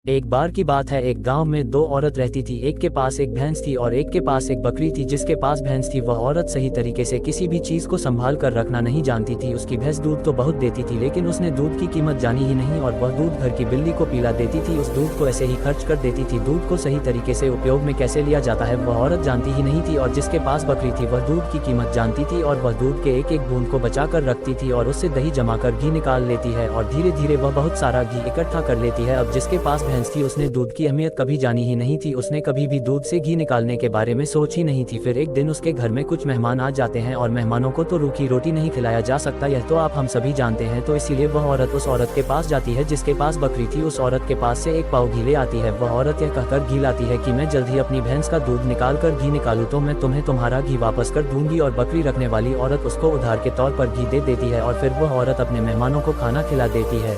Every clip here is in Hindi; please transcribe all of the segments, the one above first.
एक बार की बात है, एक गांव में दो औरत रहती थी। एक के पास एक भैंस थी और एक के पास एक बकरी थी। जिसके पास भैंस थी वह औरत सही तरीके से किसी भी चीज को संभाल कर रखना नहीं जानती थी। उसकी भैंस दूध तो बहुत देती थी, लेकिन उसने दूध की कीमत जानी ही नहीं और वह दूध घर की बिल्ली को पिला देती थी। उस दूध को ऐसे ही खर्च कर देती थी। दूध को सही तरीके से उपयोग में कैसे लिया जाता है वह औरत जानती ही नहीं थी। और जिसके पास बकरी थी वह दूध की कीमत जानती थी और वह दूध के एक एक बूंद को बचा कर रखती थी और उससे दही जमाकर घी निकाल लेती है और धीरे धीरे वह बहुत सारा घी इकट्ठा कर लेती है। अब जिसके पास भैंस थी उसने दूध की अहमियत कभी जानी ही नहीं थी। उसने कभी भी दूध से घी निकालने के बारे में सोच ही नहीं थी। फिर एक दिन उसके घर में कुछ मेहमान आ जाते हैं और मेहमानों को तो रूखी रोटी नहीं खिलाया जा सकता, यह तो आप हम सभी जानते हैं। तो इसीलिए वह औरत उस औरत के पास जाती है जिसके पास बकरी थी। उस औरत के पास से एक पाव घी ले आती है। वह औरत यह कहकर घी लाती है कि मैं जल्द ही अपनी भैंस का दूध निकाल कर घी निकालूं तो मैं तुम्हें तुम्हारा घी वापस कर दूंगी। और बकरी रखने वाली औरत उसको उधार के तौर पर घी दे देती है और फिर वह औरत अपने मेहमानों को खाना खिला देती है।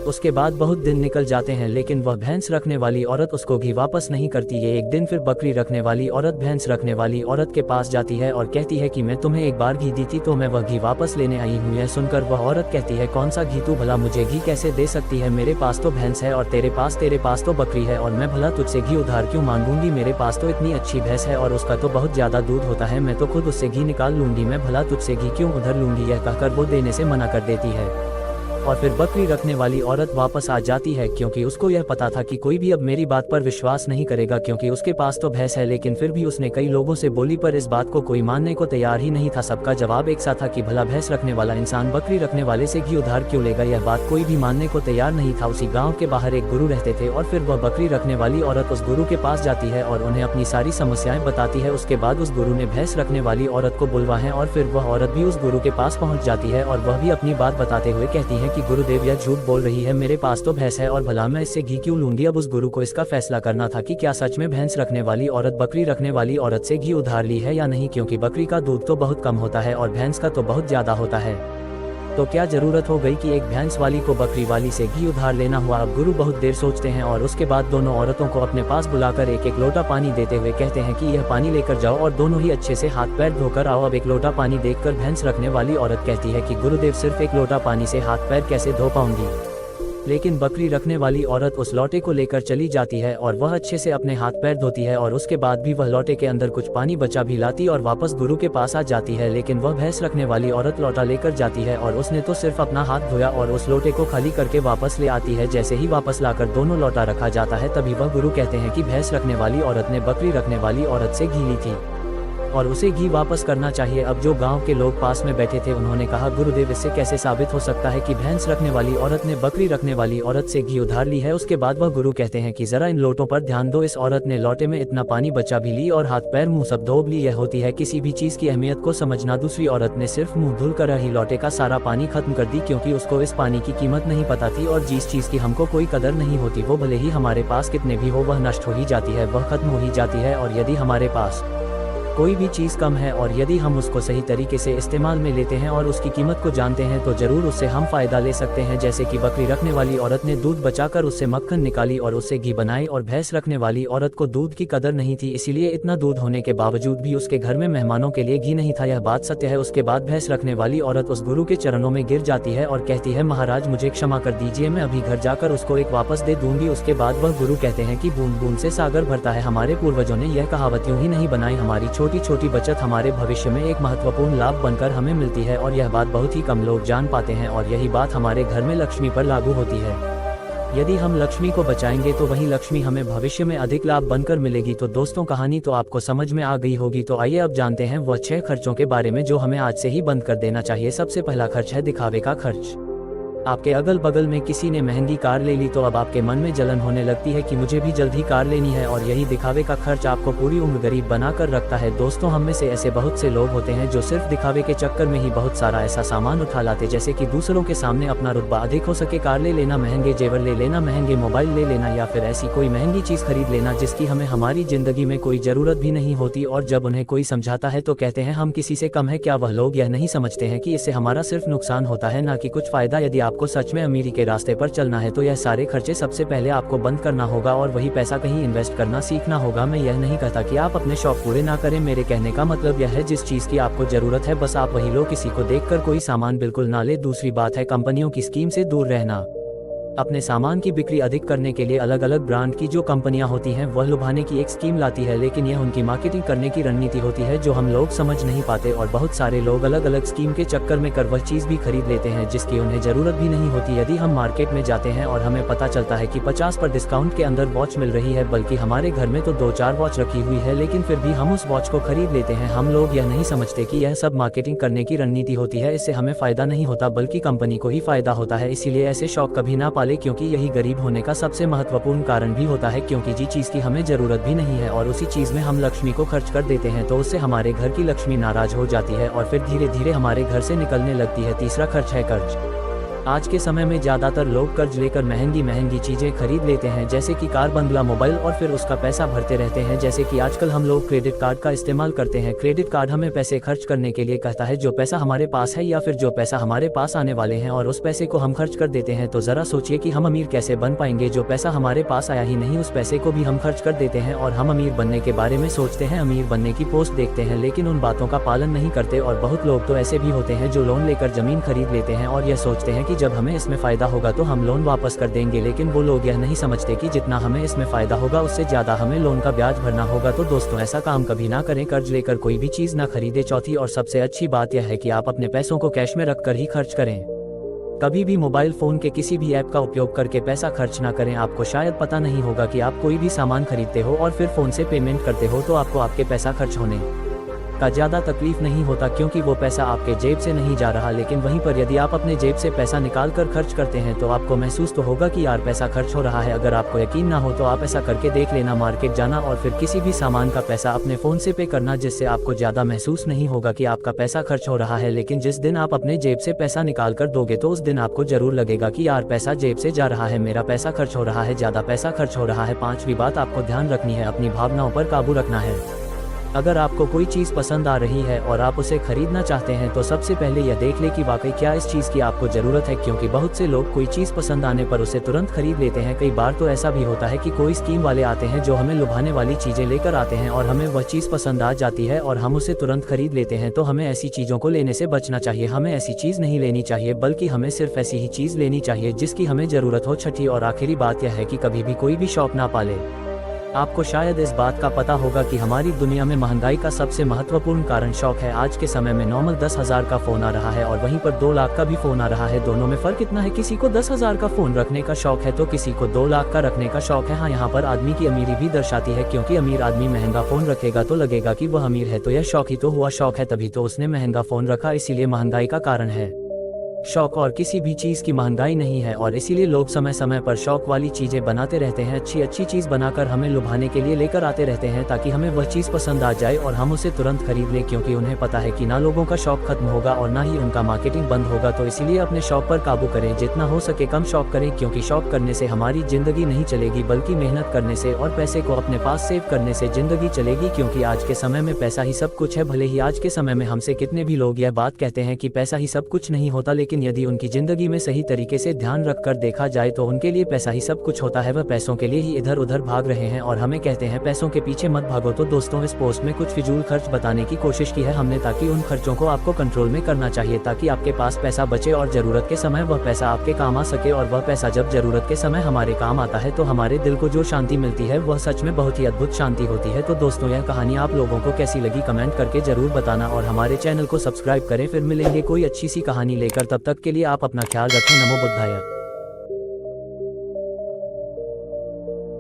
उसके बाद बहुत दिन निकल जाते हैं, लेकिन वह भैंस रखने वाली औरत उसको घी वापस नहीं करती है। एक दिन फिर बकरी रखने वाली औरत भैंस रखने वाली औरत के पास जाती है और कहती है कि मैं तुम्हें एक बार घी दी थी तो मैं वह घी वापस लेने आई हूँ। यह सुनकर वह औरत कहती है, कौन सा घी? तू भला मुझे घी कैसे दे सकती है? मेरे पास तो भैंस है और तेरे पास तो बकरी है और मैं भला तुझसे घी उधार क्यों मांगूंगी? मेरे पास तो इतनी अच्छी भैंस है और उसका तो बहुत ज्यादा दूध होता है, मैं तो खुद उससे घी निकाल लूंगी, मैं भला तुझसे घी क्यों उधार लूंगी? यह कहकर वो देने से मना कर देती है। और फिर बकरी रखने वाली औरत वापस आ जाती है, क्योंकि उसको यह पता था कि कोई भी अब मेरी बात पर विश्वास नहीं करेगा, क्योंकि उसके पास तो भैंस है। लेकिन फिर भी उसने कई लोगों से बोली पर इस बात को कोई मानने को तैयार ही नहीं था। सबका जवाब एक सा था कि भला भैंस रखने वाला इंसान बकरी रखने वाले से घी उधार क्यों लेगा? यह बात कोई भी मानने को तैयार नहीं था। उसी गाँव के बाहर एक गुरु रहते थे और फिर वह बकरी रखने वाली औरत उस गुरु के पास जाती है और उन्हें अपनी सारी समस्याएं बताती है। उसके बाद उस गुरु ने भैंस रखने वाली औरत को बुलवा है और फिर वह औरत भी उस गुरु के पास पहुंच जाती है और वह भी अपनी बात बताते हुए कहती है कि गुरुदेव यह झूठ बोल रही है, मेरे पास तो भैंस है और भला मैं इससे घी क्यों लूंगी? अब उस गुरु को इसका फैसला करना था कि क्या सच में भैंस रखने वाली औरत बकरी रखने वाली औरत से घी उधार ली है या नहीं, क्योंकि बकरी का दूध तो बहुत कम होता है और भैंस का तो बहुत ज्यादा होता है। तो क्या जरूरत हो गई कि एक भैंस वाली को बकरी वाली से घी उधार लेना हुआ? अब गुरु बहुत देर सोचते हैं और उसके बाद दोनों औरतों को अपने पास बुलाकर एक एक लोटा पानी देते हुए कहते हैं कि यह पानी लेकर जाओ और दोनों ही अच्छे से हाथ पैर धोकर आओ। अब एक लोटा पानी देखकर भैंस रखने वाली औरत कहती है कि गुरुदेव सिर्फ एक लोटा पानी से हाथ पैर कैसे धो पाऊंगी? लेकिन बकरी रखने वाली औरत उस लोटे को लेकर चली जाती है और वह अच्छे से अपने हाथ पैर धोती है और उसके बाद भी वह लोटे के अंदर कुछ पानी बचा भी लाती और वापस गुरु के पास आ जाती है। लेकिन वह भैंस रखने वाली औरत लोटा लेकर जाती है और उसने तो सिर्फ अपना हाथ धोया और उस लोटे को खाली करके वापस ले आती है। जैसे ही वापस लाकर दोनों लोटा रखा जाता है तभी वह गुरु कहते हैं कि भैंस रखने वाली औरत ने बकरी रखने वाली औरत से घी ली थी और उसे घी वापस करना चाहिए। अब जो गांव के लोग पास में बैठे थे उन्होंने कहा, गुरुदेव इससे कैसे साबित हो सकता है कि भैंस रखने वाली औरत ने बकरी रखने वाली औरत से घी उधार ली है? उसके बाद वह गुरु कहते हैं कि जरा इन लोटों पर ध्यान दो। इस औरत ने लोटे में इतना पानी बचा भी ली और हाथ पैर मुंह सब धो ली। यह होती है किसी भी चीज की अहमियत को समझना। दूसरी औरत ने सिर्फ मुंह धुल कर ही लोटे का सारा पानी खत्म कर दी, क्योंकि उसको इस पानी की कीमत नहीं पता थी और जिस चीज की हमको कोई कदर नहीं होती वो भले ही हमारे पास कितने भी हो वह नष्ट हो ही जाती है, वह खत्म हो ही जाती है। और यदि हमारे पास कोई भी चीज कम है और यदि हम उसको सही तरीके से इस्तेमाल में लेते हैं और उसकी कीमत को जानते हैं तो जरूर उससे हम फायदा ले सकते हैं। जैसे कि बकरी रखने वाली औरत ने दूध बचाकर उससे मक्खन निकाली और उससे घी बनाई और भैंस रखने वाली औरत को दूध की कदर नहीं थी, इसीलिए इतना दूध होने के बावजूद भी उसके घर में मेहमानों के लिए घी नहीं था। यह बात सत्य है। उसके बाद भैंस रखने वाली औरत उस गुरु के चरणों में गिर जाती है और कहती है, महाराज मुझे क्षमा कर दीजिए, मैं अभी घर जाकर उसको एक वापस दे दूंगी। उसके बाद वह गुरु कहते हैं कि बूंद बूंद से सागर भरता है। हमारे पूर्वजों ने यह कहावत यूं ही नहीं बनाई, हमारी छोटी छोटी बचत हमारे भविष्य में एक महत्वपूर्ण लाभ बनकर हमें मिलती है और यह बात बहुत ही कम लोग जान पाते हैं और यही बात हमारे घर में लक्ष्मी पर लागू होती है। यदि हम लक्ष्मी को बचाएंगे तो वही लक्ष्मी हमें भविष्य में अधिक लाभ बनकर मिलेगी। तो दोस्तों कहानी तो आपको समझ में आ गई होगी। तो आइए अब जानते हैं वह 6 खर्चों के बारे में जो हमें आज से ही बंद कर देना चाहिए। सबसे पहला खर्च है दिखावे का खर्च। आपके अगल बगल में किसी ने महंगी कार ले ली तो अब आपके मन में जलन होने लगती है कि मुझे भी जल्द ही कार लेनी है और यही दिखावे का खर्च आपको पूरी उम्र गरीब बनाकर रखता है। दोस्तों हम में से ऐसे बहुत से लोग होते हैं जो सिर्फ दिखावे के चक्कर में ही बहुत सारा ऐसा सामान उठा लाते, जैसे कि दूसरों के सामने अपना रुतबा अधिक हो सके कार ले लेना, महंगे जेवर ले लेना, महंगे मोबाइल ले लेना या फिर ऐसी कोई महंगी चीज खरीद लेना जिसकी हमें हमारी जिंदगी में कोई जरूरत भी नहीं होती। और जब उन्हें कोई समझाता है तो कहते हैं हम किसी से कम है क्या? वह लोग यह नहीं समझते हैं कि इससे हमारा सिर्फ नुकसान होता है, ना कि कुछ फायदा। यदि आपको सच में अमीरी के रास्ते पर चलना है तो यह सारे खर्चे सबसे पहले आपको बंद करना होगा और वही पैसा कहीं इन्वेस्ट करना सीखना होगा। मैं यह नहीं कहता कि आप अपने शौक पूरे ना करें, मेरे कहने का मतलब यह है जिस चीज की आपको जरूरत है बस आप वही लो। किसी को देखकर कोई सामान बिल्कुल ना ले। दूसरी बात है कंपनियों की स्कीम से दूर रहना। अपने सामान की बिक्री अधिक करने के लिए अलग अलग ब्रांड की जो कंपनियां होती हैं वह लुभाने की एक स्कीम लाती है, लेकिन यह उनकी मार्केटिंग करने की रणनीति होती है जो हम लोग समझ नहीं पाते और बहुत सारे लोग अलग अलग स्कीम के चक्कर में कर वह चीज़ भी खरीद लेते हैं जिसकी उन्हें ज़रूरत भी नहीं होती। यदि हम मार्केट में जाते हैं और हमें पता चलता है कि 50% डिस्काउंट के अंदर वॉच मिल रही है, बल्कि हमारे घर में तो 2-4 वॉच रखी हुई है, लेकिन फिर भी हम उस वॉच को खरीद लेते हैं। हम लोग यह नहीं समझते कि यह सब मार्केटिंग करने की रणनीति होती है। इससे हमें फायदा नहीं होता बल्कि कंपनी को ही फायदा होता है। इसीलिए ऐसे शौक कभी ना पाले, क्योंकि यही गरीब होने का सबसे महत्वपूर्ण कारण भी होता है, क्योंकि जी चीज की हमें जरूरत भी नहीं है और उसी चीज में हम लक्ष्मी को खर्च कर देते हैं, तो उससे हमारे घर की लक्ष्मी नाराज हो जाती है और फिर धीरे धीरे हमारे घर से निकलने लगती है। तीसरा खर्च है कर्ज। आज के समय में ज्यादातर लोग कर्ज लेकर महंगी महंगी चीजें खरीद लेते हैं, जैसे कि कार, बंगला, मोबाइल, और फिर उसका पैसा भरते रहते हैं। जैसे कि आजकल हम लोग क्रेडिट कार्ड का इस्तेमाल करते हैं। क्रेडिट कार्ड हमें पैसे खर्च करने के लिए कहता है, जो पैसा हमारे पास है या फिर जो पैसा हमारे पास आने वाले हैं, और उस पैसे को हम खर्च कर देते हैं। तो जरा सोचिए कि हम अमीर कैसे बन पाएंगे। जो पैसा हमारे पास आया ही नहीं उस पैसे को भी हम खर्च कर देते हैं और हम अमीर बनने के बारे में सोचते हैं, अमीर बनने की पोस्ट देखते हैं, लेकिन उन बातों का पालन नहीं करते। और बहुत लोग तो ऐसे भी होते हैं जो लोन लेकर जमीन खरीद लेते हैं और यह सोचते हैं कि जब हमें इसमें फायदा होगा तो हम लोन वापस कर देंगे, लेकिन वो लोग यह नहीं समझते कि जितना हमें इसमें फायदा होगा उससे ज्यादा हमें लोन का ब्याज भरना होगा। तो दोस्तों, ऐसा काम कभी ना करें, कर्ज लेकर कोई भी चीज ना खरीदे। चौथी और सबसे अच्छी बात यह है कि आप अपने पैसों को कैश में रखकर ही खर्च करें। कभी भी मोबाइल फोन के किसी भी ऐप का उपयोग करके पैसा खर्च ना करें। आपको शायद पता नहीं होगा कि आप कोई भी सामान खरीदते हो और फिर फोन से पेमेंट करते हो तो आपको आपके पैसा खर्च होने का ज़्यादा तकलीफ नहीं होता, क्योंकि वो पैसा आपके जेब से नहीं जा रहा। लेकिन वहीं पर यदि आप अपने जेब से पैसा निकाल कर खर्च करते हैं तो आपको महसूस तो होगा कि यार पैसा खर्च हो रहा है। अगर आपको यकीन ना हो तो आप ऐसा करके देख लेना, मार्केट जाना और फिर किसी भी सामान का पैसा अपने फ़ोन से पे करना, जिससे आपको ज़्यादा महसूस नहीं होगा कि आपका पैसा खर्च हो रहा है। लेकिन जिस दिन आप अपने जेब से पैसा निकाल कर दोगे तो उस दिन आपको जरूर लगेगा कि यार पैसा जेब से जा रहा है, मेरा पैसा खर्च हो रहा है, ज़्यादा पैसा खर्च हो रहा है। पांचवी बात आपको ध्यान रखनी है, अपनी भावनाओं पर काबू रखना है। अगर आपको कोई चीज़ पसंद आ रही है और आप उसे खरीदना चाहते हैं तो सबसे पहले यह देख ले कि वाकई क्या इस चीज़ की आपको ज़रूरत है, क्योंकि बहुत से लोग कोई चीज़ पसंद आने पर उसे तुरंत खरीद लेते हैं। कई बार तो ऐसा भी होता है कि कोई स्कीम वाले आते हैं जो हमें लुभाने वाली चीज़ें लेकर आते हैं और हमें वह चीज़ पसंद आ जाती है और हम उसे तुरंत खरीद लेते हैं। तो हमें ऐसी चीज़ों को लेने से बचना चाहिए। हमें ऐसी चीज़ नहीं लेनी चाहिए, बल्कि हमें सिर्फ ऐसी ही चीज़ लेनी चाहिए जिसकी हमें ज़रूरत हो। छठी और आखिरी बात यह है कि कभी भी कोई भी शौक ना पाले। आपको शायद इस बात का पता होगा कि हमारी दुनिया में महंगाई का सबसे महत्वपूर्ण कारण शौक है। आज के समय में नॉर्मल 10,000 का फ़ोन आ रहा है और वहीं पर 2 लाख का भी फ़ोन आ रहा है। दोनों में फ़र्क इतना है, किसी को 10,000 का फ़ोन रखने का शौक है तो किसी को 2 लाख का रखने का शौक है। हाँ, यहाँ पर आदमी की अमीरी भी दर्शाती है, क्योंकि अमीर आदमी महंगा फ़ोन रखेगा तो लगेगा कि वह अमीर है, तो यह शौक ही तो हुआ। शौक है तभी तो उसने महंगा फ़ोन रखा, इसीलिए महंगाई का कारण है शौक, और किसी भी चीज़ की महंगाई नहीं है। और इसीलिए लोग समय समय पर शौक वाली चीज़ें बनाते रहते हैं, अच्छी अच्छी चीज़ बनाकर हमें लुभाने के लिए लेकर आते रहते हैं, ताकि हमें वह चीज़ पसंद आ जाए और हम उसे तुरंत खरीद लें, क्योंकि उन्हें पता है कि ना लोगों का शौक खत्म होगा और ना ही उनका मार्केटिंग बंद होगा। तो इसीलिए अपने शौक पर काबू करें, जितना हो सके कम शौक करें, क्योंकि शौक करने से हमारी ज़िंदगी नहीं चलेगी, बल्कि मेहनत करने से और पैसे को अपने पास सेव करने से ज़िंदगी चलेगी। क्योंकि आज के समय में पैसा ही सब कुछ है। भले ही आज के समय में हमसे कितने भी लोग यह बात कहते हैं कि पैसा ही सब कुछ नहीं होता, लेकिन यदि उनकी ज़िंदगी में सही तरीके से ध्यान रखकर देखा जाए तो उनके लिए पैसा ही सब कुछ होता है। वह पैसों के लिए ही इधर उधर भाग रहे हैं और हमें कहते हैं पैसों के पीछे मत भागो। तो दोस्तों, इस पोस्ट में कुछ फिजूल खर्च बताने की कोशिश की है हमने, ताकि उन खर्चों को आपको कंट्रोल में करना चाहिए, ताकि आपके पास पैसा बचे और जरूरत के समय वह पैसा आपके काम आ सके। और वह पैसा जब जरूरत के समय हमारे काम आता है तो हमारे दिल को जो शांति मिलती है वह सच में बहुत ही अद्भुत शांति होती है। तो दोस्तों, यह कहानी आप लोगों को कैसी लगी कमेंट करके जरूर बताना और हमारे चैनल को सब्सक्राइब करें। फिर मिलेंगे कोई अच्छी सी कहानी लेकर, तब तक के लिए आप अपना ख्याल रखें। नमो बुद्धाय।